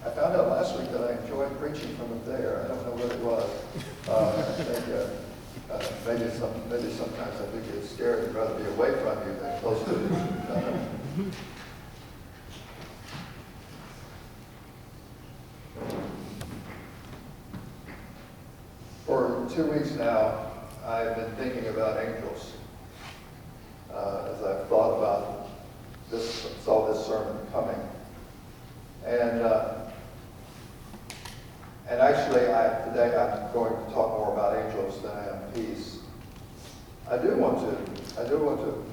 I found out last week that I enjoyed preaching from up there. I don't know what it was. I think maybe sometimes I think it's scary. I'd rather be away from you than close to you. For 2 weeks now, I've been thinking about angels. As I've thought about this, saw this sermon coming. And actually, today I'm going to talk more about angels than I am peace. I do want to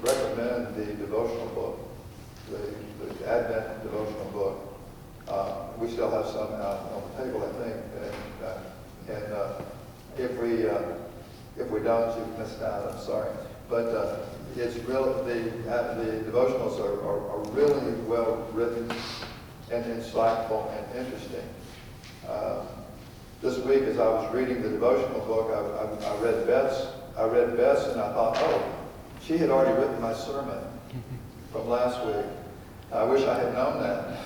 recommend the devotional book, the Advent devotional book. We still have some out on the table, I think, and if we don't, you've missed out. I'm sorry, but it's really the devotionals are really well written and insightful and interesting. This week, as I was reading the devotional book, I read Beth's, and I thought, oh, she had already written my sermon from last week. I wish I had known that.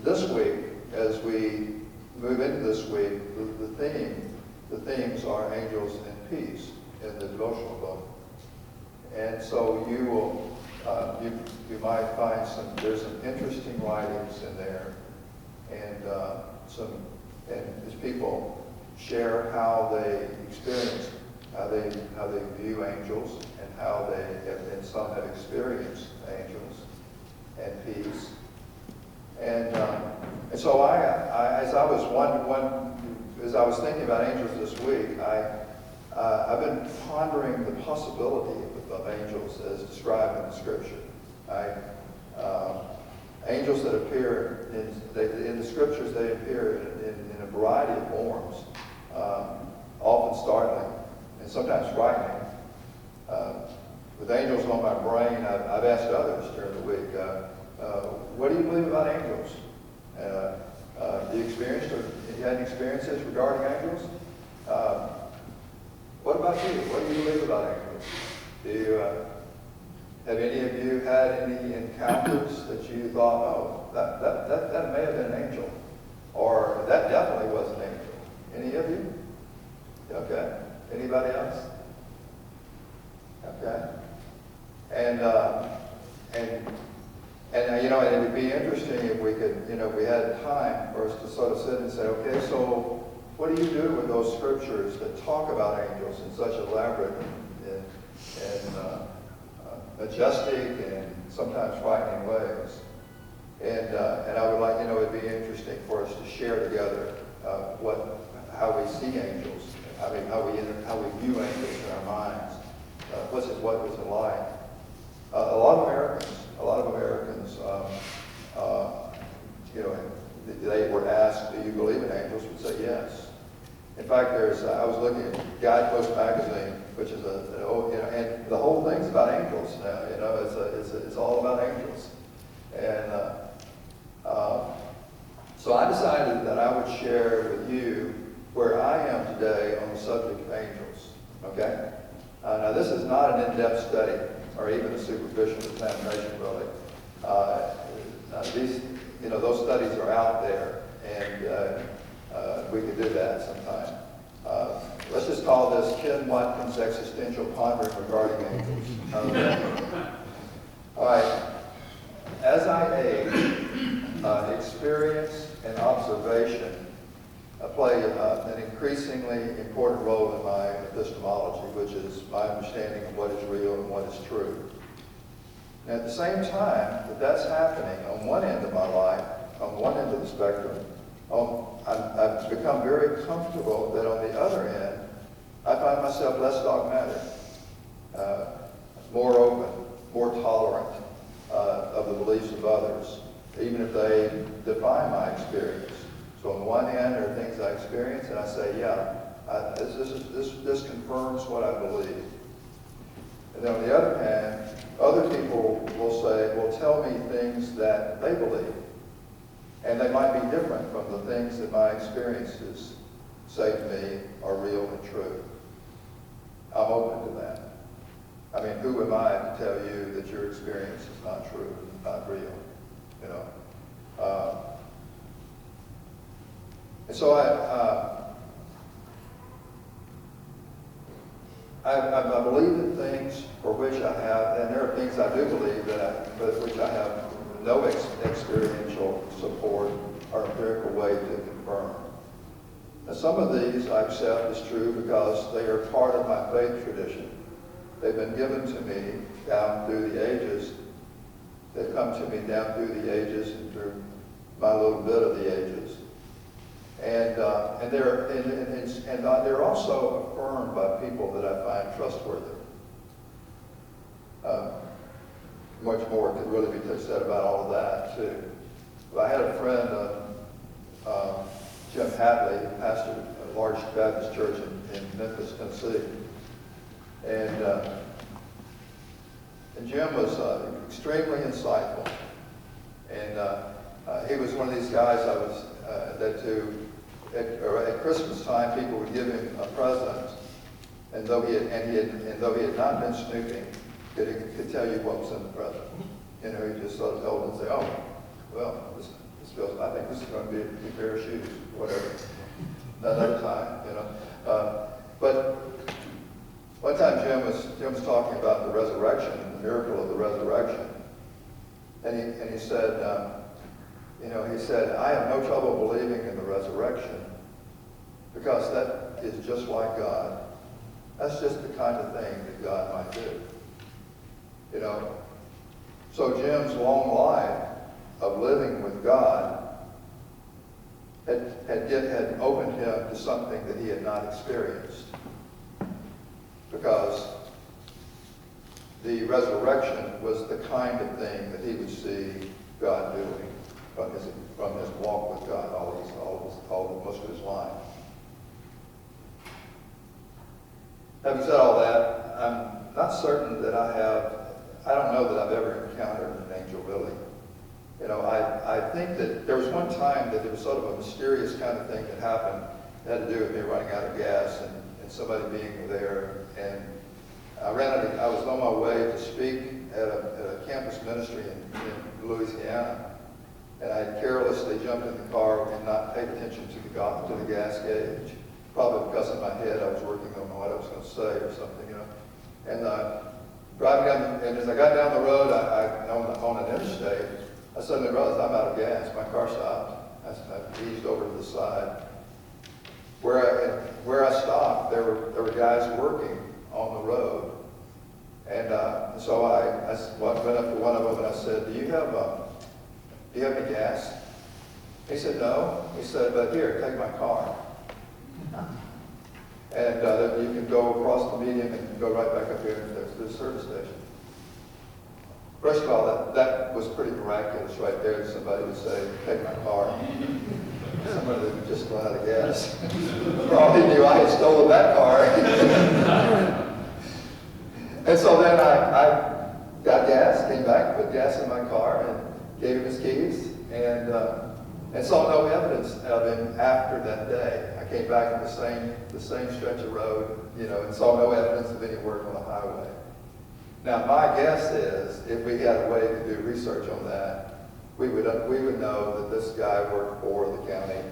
This week, as we move into this week, the themes are angels and peace in the devotional book. And so you will, you might find there's some interesting writings in there, and as people share how they experience, how they view angels, and how and some have experienced angels and peace. And so as I was thinking about angels this week, I've been pondering the possibility of angels as described in the Scripture. Angels that appear in the Scriptures, they appear in a variety of forms, often startling and sometimes frightening. With angels on my brain, I've asked others during the week, what do you believe about angels? Have you had any experiences regarding angels? What about you? What do you believe about angels? Have any of you had any encounters that you thought, oh, that may have been an angel, or that definitely was an angel? Any of you? Okay. Anybody else? Okay. And it would be interesting if we could, if we had time for us to sort of sit and say, okay, so what do you do with those scriptures that talk about angels in such elaborate and majestic and sometimes frightening ways? And I would like, it'd be interesting for us to share together how we see angels, how we view angels in our minds. What was it like? A lot of Americans, they were asked, "Do you believe in angels?" Would say yes. In fact, I was looking at Guidepost magazine, which is and the whole thing's about angels now. It's all about angels, and so I decided that I would share with you where I am today on the subject of angels. Okay. Now, this is not an in-depth study or even a superficial examination, really. Those studies are out there, and we could do that sometime. Let's just call this Ken Watkins Existential Pondering Regarding Angels. All right. As I age, experience and observation play an increasingly important role in my epistemology, which is my understanding of what is real and what is true. And at the same time that that's happening on one end of my life, on one end of the spectrum, I've become very comfortable that on the other end, I find myself less dogmatic, more open, more tolerant of the beliefs of others, even if they define my experience. So on one hand, there are things I experience, and I say, yeah, this confirms what I believe. And then on the other hand, other people will tell me things that they believe. And they might be different from the things that my experiences say to me are real and true. I'm open to that. I mean, who am I to tell you that your experience is not true, not real, you know? And so I believe in things for which I have, and there are things I do believe but which I have no experiential support or empirical way to confirm. Now, some of these I accept as true because they are part of my faith tradition. They've been given to me down through the ages. They've come to me down through the ages and through my little bit of the ages. And they're also affirmed by people that I find trustworthy. Much more could really be said about all of that too. But I had a friend, Jim Hatley, who pastored a large Baptist church in Memphis, Tennessee, and Jim was extremely insightful, and he was one of these guys at Christmas time, people would give him a present, and though he had not been snooping, could tell you what was in the present. You know, he just sort of held it and say, "Oh, well, this feels. I think this is going to be a new pair of shoes, whatever." Another time, you know. But one time Jim was talking about the resurrection, the miracle of the resurrection, and he said. He said, "I have no trouble believing in the resurrection because that is just like God. That's just the kind of thing that God might do." You know, so Jim's long life of living with God had opened him to something that he had not experienced, because the resurrection was the kind of thing that he would see God doing from his walk with God most of his life. Having said all that, I'm not certain that I don't know that I've ever encountered an angel really. You know, I think that there was one time that there was sort of a mysterious kind of thing that happened. It had to do with me running out of gas and somebody being there. And I was on my way to speak at a campus ministry in Louisiana. And I carelessly jumped in the car and not paid attention to the gas gauge. Probably because in my head I was working on what I was going to say or something, you know. And driving down, and as I got down the road, on an interstate, I suddenly realized I'm out of gas. My car stopped. I eased over to the side. Where I stopped, there were guys working on the road, and so I went up to one of them and I said, "Do you have any gas?" He said, "No." He said, "But here, take my car. And you can go across the median and go right back up here and there's the service station." First of all, that was pretty miraculous right there. Somebody would say, "Take my car." Somebody that would just run out of gas. For all he knew, I had stolen that car. And so then I got gas, came back, put gas in my car, and gave him his keys, and saw no evidence of him after that day. I came back on the same stretch of road, you know, and saw no evidence of any work on the highway. Now, my guess is, if we had a way to do research on that, we would know that this guy worked for the county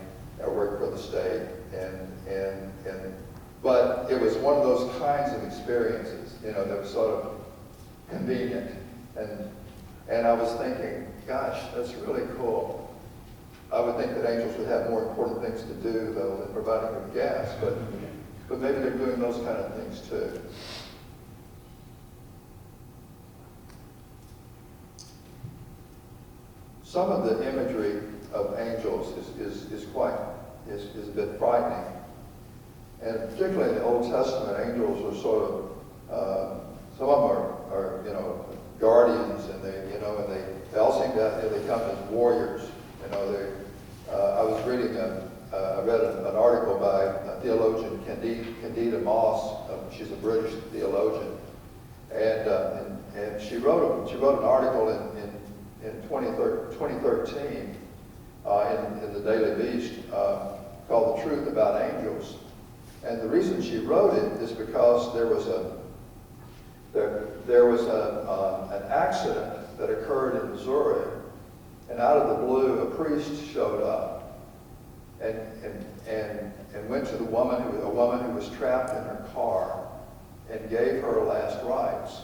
or worked for the state, but it was one of those kinds of experiences, you know, that was sort of convenient, and I was thinking, gosh, that's really cool. I would think that angels would have more important things to do, though, than providing them gas, but maybe they're doing those kind of things too. Some of the imagery of angels is a bit frightening, and particularly in the Old Testament, angels are sort of some of them are you know, guardians, and they all seem to they come as warriors. You know, I was reading I read an article by a theologian, Candida Moss. She's a British theologian, and she wrote an article in 2013 in the Daily Beast called "The Truth About Angels." And the reason she wrote it is because there there was an accident that occurred in Missouri, and out of the blue, a priest showed up and went to a woman who was trapped in her car and gave her last rites.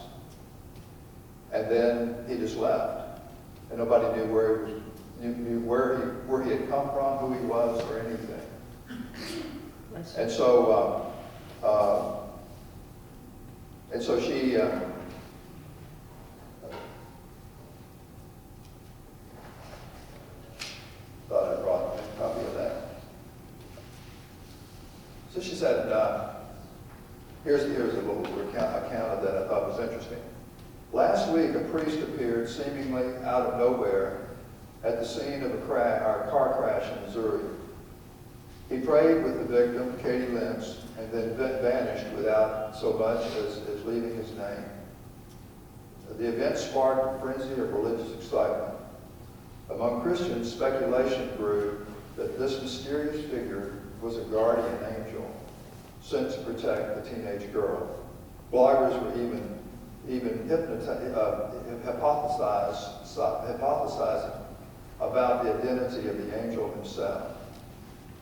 And then he just left, and nobody knew where he had come from, who he was, or anything. And so she. Thought I brought a copy of that. So she said, here's a little account of that I thought was interesting. Last week, a priest appeared seemingly out of nowhere at the scene of our car crash in Missouri. He prayed with the victim, Katie Lentz, and then vanished without so much as leaving his name. The event sparked a frenzy of religious excitement. Among Christians, speculation grew that this mysterious figure was a guardian angel sent to protect the teenage girl. Bloggers were even hypothesizing about the identity of the angel himself.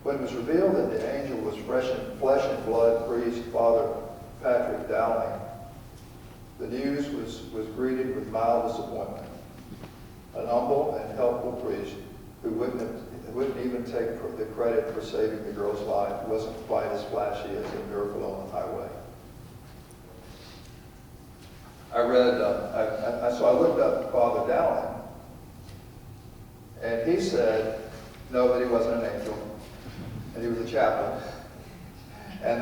When it was revealed that the angel was flesh and blood priest Father Patrick Dowling, the news was greeted with mild disappointment. An humble and helpful priest who wouldn't even take the credit for saving the girl's life wasn't quite as flashy as a miracle on the highway. So I looked up Father Dowling, and he said, no, that he wasn't an angel, and he was a chaplain, and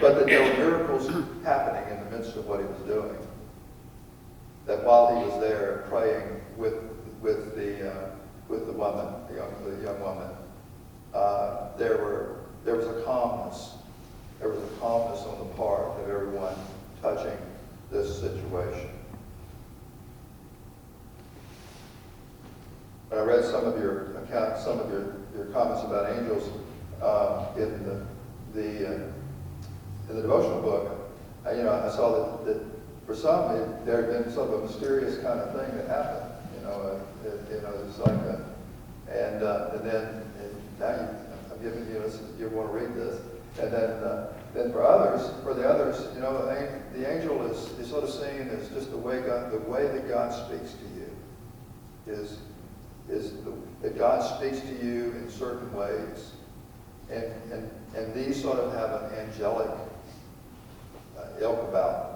but that there were miracles happening in the midst of what he was doing. That while he was there praying with the woman, the young woman, there was a calmness. There was a calmness on the part of everyone touching this situation. I read some of your comments about angels in the devotional book. I saw that for some there had been sort of a mysterious kind of thing that happened. It's like and now I'm giving you this. You want to read this, and then for the others, the angel is sort of seen as just the way that God speaks to you is that God speaks to you in certain ways, and these sort of have an angelic ilk about them.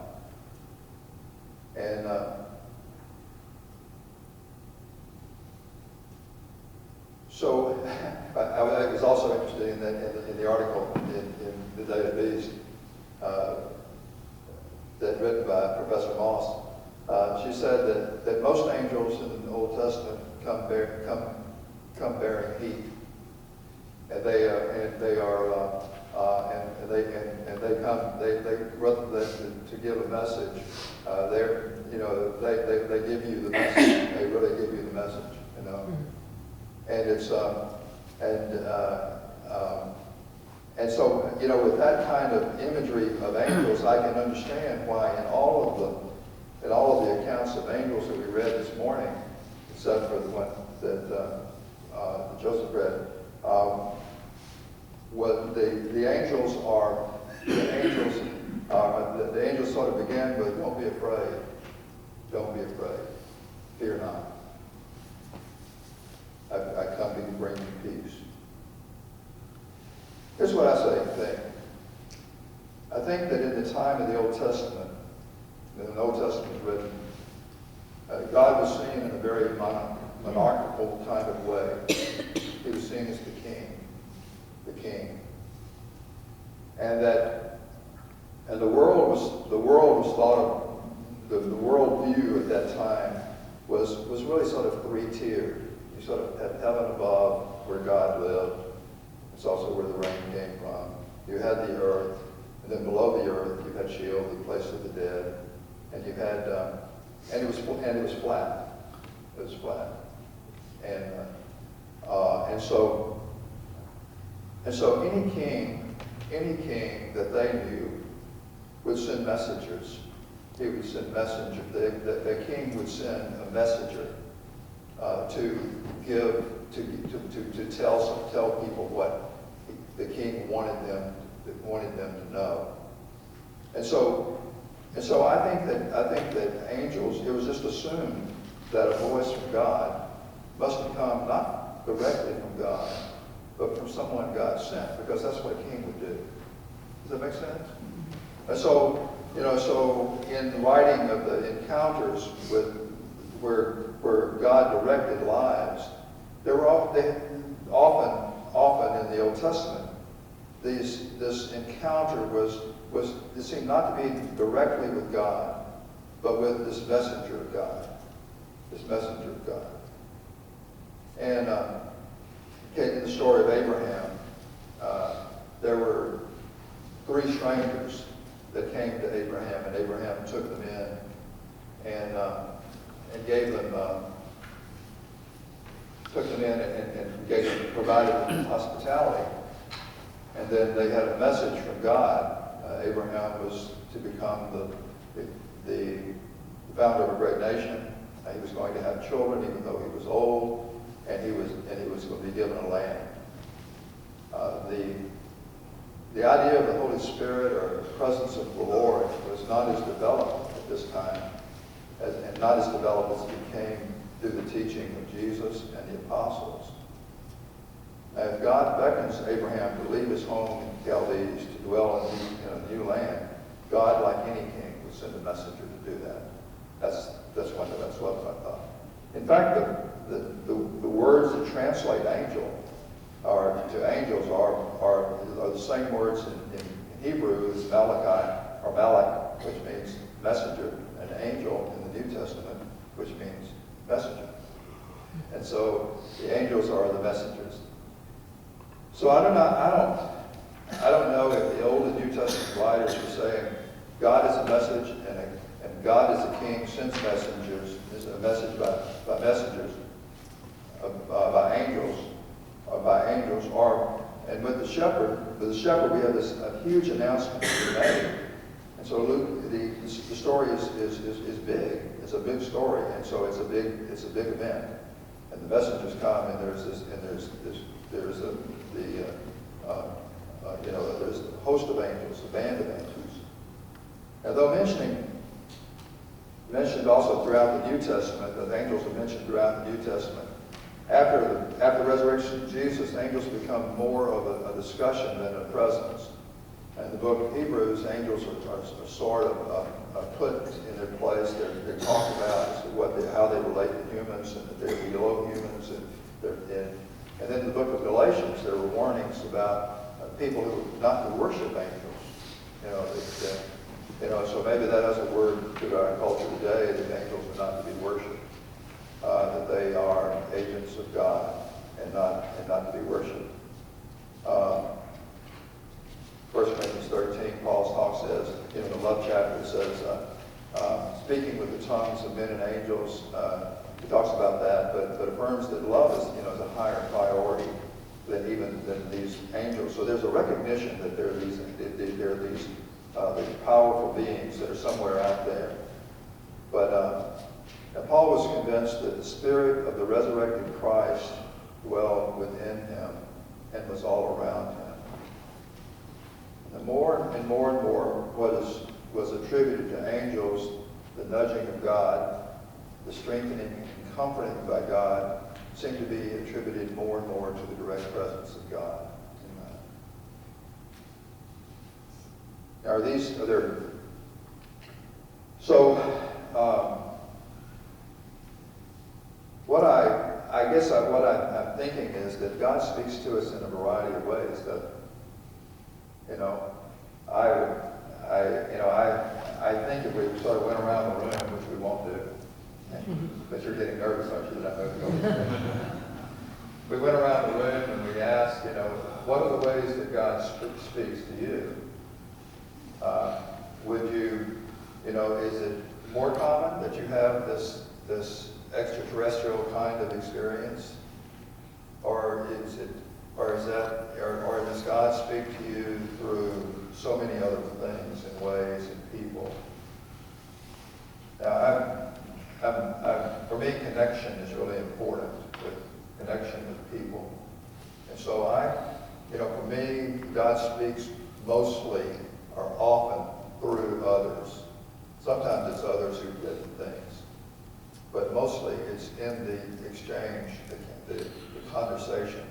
And so I was also interested in the article in the Daily Beast that written by Professor Moss. She said that most angels in the Old Testament come bearing heat, and they rather than to give a message, they give you the message. They really give you the message, And it's and so with that kind of imagery of angels, I can understand why in all of the accounts of angels that we read this morning, except for the one that Joseph read, the angels sort of began with, "Don't be afraid, don't be afraid, fear not. I come to bring you peace." Here's what I think. I think that in the time of the Old Testament, when the Old Testament was written, God was seen in a very monarchical kind of way. He was seen as the king, and the world was thought of, the world view at that time was really sort of three-tiered. You sort of had heaven above, where God lived. It's also where the rain came from. You had the earth, and then below the earth you had Sheol, the place of the dead, and you had, and it was flat. It was flat, and so any king that they knew would send messengers. He would send messengers. The king would send a messenger to tell people what the king wanted them to know. And so I think that angels, it was just assumed that a voice from God must have come not directly from God, but from someone God sent, because that's what a king would do. Does that make sense? And so, so in the writing of the encounters where God directed lives, there were often in the Old Testament, this encounter it seemed not to be directly with God, but with this messenger of God. This messenger of God. And in the story of Abraham, there were 3 strangers that came to Abraham, and Abraham took them in and gave them, provided them hospitality. And then they had a message from God. Abraham was to become the founder of a great nation. He was going to have children, even though he was old, and he was going to be given a land. The idea of the Holy Spirit or the presence of the Lord was not as developed at this time, and not as developed as it became through the teaching of Jesus and the apostles. Now, if God beckons Abraham to leave his home in Chaldees to dwell in a new land, God, like any king, would send a messenger to do that. That's what I thought. In fact, the words that translate angel to angels are the same words in Hebrew as Malachi, or Malak, which means messenger, and angel in the New Testament, which means messenger. And so the angels are the messengers. So I don't know if the Old and New Testament writers were saying God is a message and God is a king sends messengers, is a message by messengers, by angels, and with the shepherd we have a huge announcement to be made. And so Luke, the story is big. It's a big story, and so it's a big event. And the messengers come, and there's a host of angels, a band of angels. And though mentioned also throughout the New Testament, that angels are mentioned throughout the New Testament. After the resurrection of Jesus, angels become more of a discussion than a presence. In the book of Hebrews, angels are sort of put in their place. They're talked about how they relate to humans, and that they're below humans. And then in the book of Galatians, there were warnings about people who not to worship angels. So maybe that has a word to our culture today, that angels are not to be worshipped. That they are agents of God and not to be worshipped. 1 Corinthians 13, Paul's talk says, in the love chapter, it says, speaking with the tongues of men and angels, he talks about that, but affirms that love is a higher priority than these angels. So there's a recognition that there are these powerful beings that are somewhere out there. But Paul was convinced that the spirit of the resurrected Christ dwelled within him and was all around him. And more and more and more was attributed to angels, the nudging of God, the strengthening and comforting by God, seemed to be attributed more and more to the direct presence of God. What I'm thinking is that God speaks to us in a variety of ways. I think if we sort of went around the room, which we won't do, but you're getting nervous, aren't you, that I'm moving over? We went around the room and we asked, what are the ways that God speaks to you? Would you, is it more common that you have this extraterrestrial kind of experience, or does God speak to you through so many other things and ways? people. Now, for me, connection is really important, with connection with people. And so for me, God speaks mostly or often through others. Sometimes it's others who've written things, but mostly it's in the exchange, the conversation.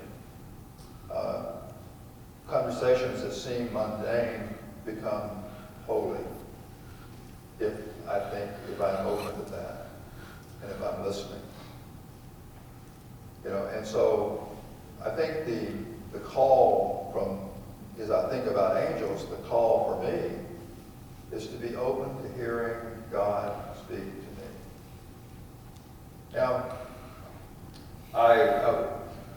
Conversations that seem mundane become holy if I'm open to that and if I'm listening. And so I think the call as I think about angels, the call for me is to be open to hearing God speak to me. Now, I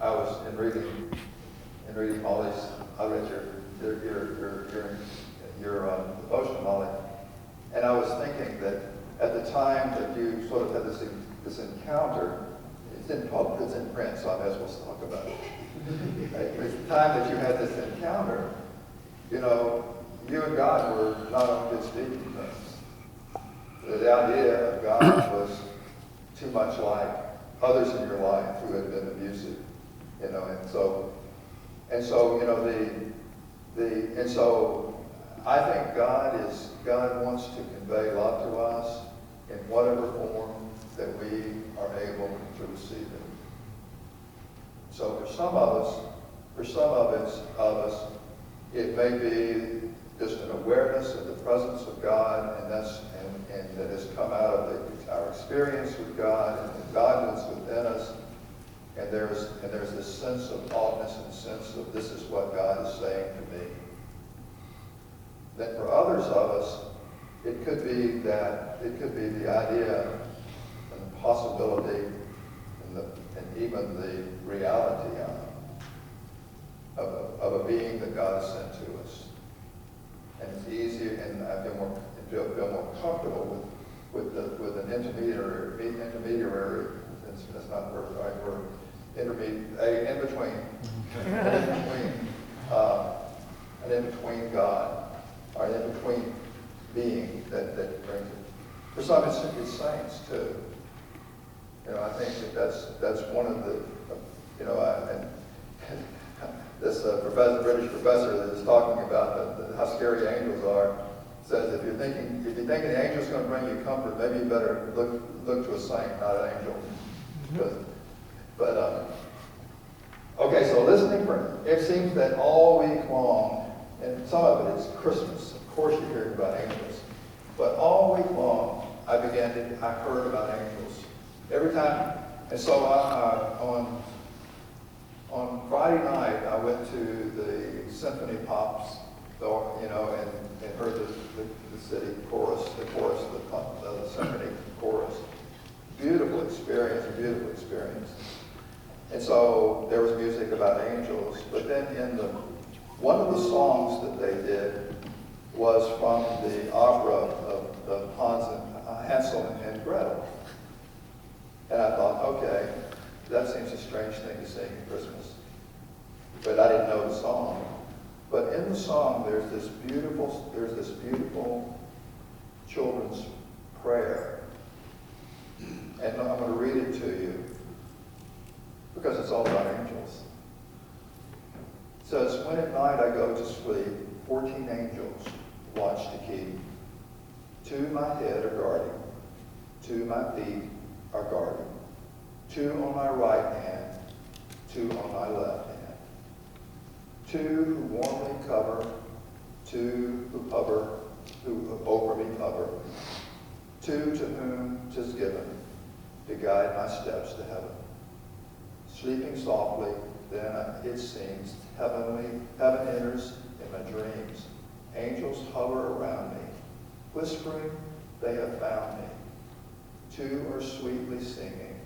was in reading Molly's. I read your devotion, Molly, and I was thinking that at the time that you sort of had this encounter, it's in print, so I may as well talk about it. At the time that you had this encounter, you and God were not on good speaking terms. The idea of God was too much like others in your life who had been abusive, and so I think God wants to convey love to us in whatever form that we are able to receive it. So for some of us, it may be just an awareness of the presence of God, and that has come out of our experience with God, and that God is within us. And there's this sense of awesomeness and sense of this is what God is saying to me. Then for others of us, it could be the idea and the possibility and even the reality of a being that God has sent to us. And it's easier, and I feel more comfortable with an intermediary. That's not the right word. In between God, or an in between being that brings it. For some, it's saints too. I think that's one of the, this British professor that is talking about how scary angels are says if you think the angel's going to bring you comfort, maybe you better look to a saint, not an angel. Okay, so listening it seems that all week long, and some of it is Christmas, of course you're hearing about angels, but all week long I heard about angels. Every time, and so on Friday night I went to the Symphony Pops, and heard the city chorus, the symphony chorus. Beautiful experience. And so there was music about angels, but then one of the songs that they did was from the opera of Hansel and Gretel. And I thought, okay, that seems a strange thing to sing at Christmas. But I didn't know the song. But in the song, there's this beautiful children's prayer. And I'm going to read it to you because it's all about angels. It says, when at night I go to sleep, 14 angels watch to keep. 2 my head are guarding, 2 my feet are guarding, 2 on my right hand, 2 on my left hand. 2 who warmly cover, 2 who over me hover, 2 to whom 'tis given to guide my steps to heaven. Sleeping softly, then it seems heaven enters in my dreams. Angels hover around me, whispering they have found me. 2 are sweetly singing,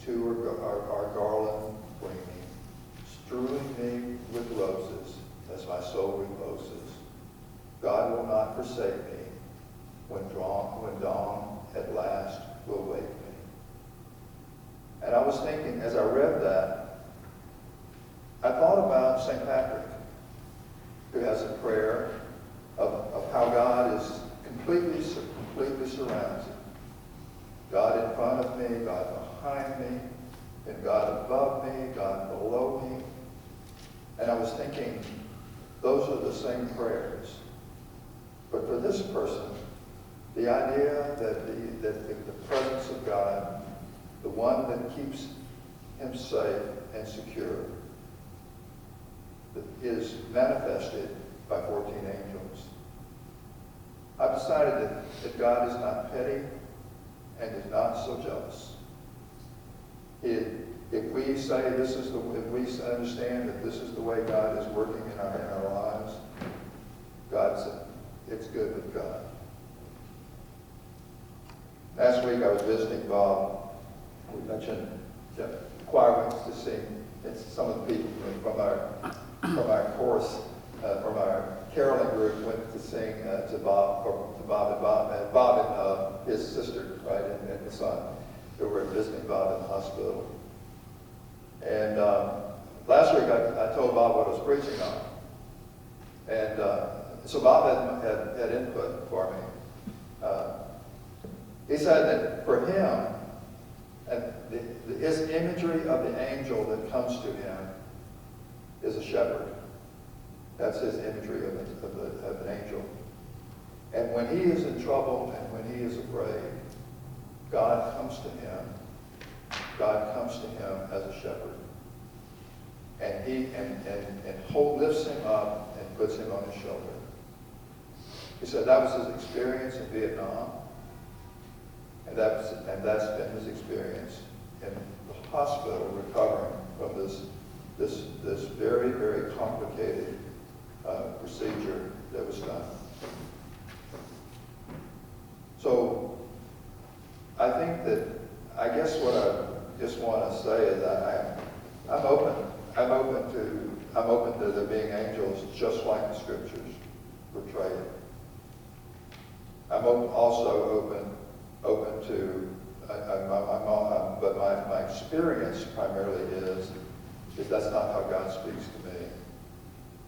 2 are garland bringing, strewing me with roses as my soul reposes. God will not forsake me when dawn at last will wake me. And I was thinking, as I read that, I thought about St. Patrick, who has a prayer of how God is completely surrounds it. God in front of me, God behind me, and God above me, God below me. And I was thinking, those are the same prayers. But for this person, the idea that the presence of God, the one that keeps him safe and secure, is manifested by 14 angels. I've decided that God is not petty and is not so jealous. If we say if we understand that this is the way God is working in our lives, it's good with God. Last week I was visiting Bob. We mentioned the choir went to sing. It's some of the people from our chorus, from our caroling group went to sing to Bob and his sister, right, and his son. They were visiting Bob in the hospital. And last week I told Bob what I was preaching on. And so Bob had input for me. He said that for him, his imagery of the angel that comes to him is a shepherd. That's his imagery of an angel. And when he is in trouble and when he is afraid, God comes to him. God comes to him as a shepherd. And he lifts him up and puts him on his shoulder. He said that was his experience in Vietnam. And that's been his experience in the hospital recovering from this very, very complicated procedure that was done. So I guess what I just want to say is that I'm open to there being angels just like the scriptures portray it. I'm also open to, but my experience primarily is that's not how God speaks to me.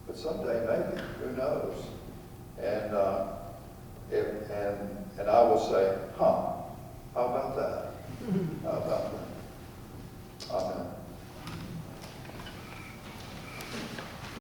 But someday maybe, who knows? And I will say,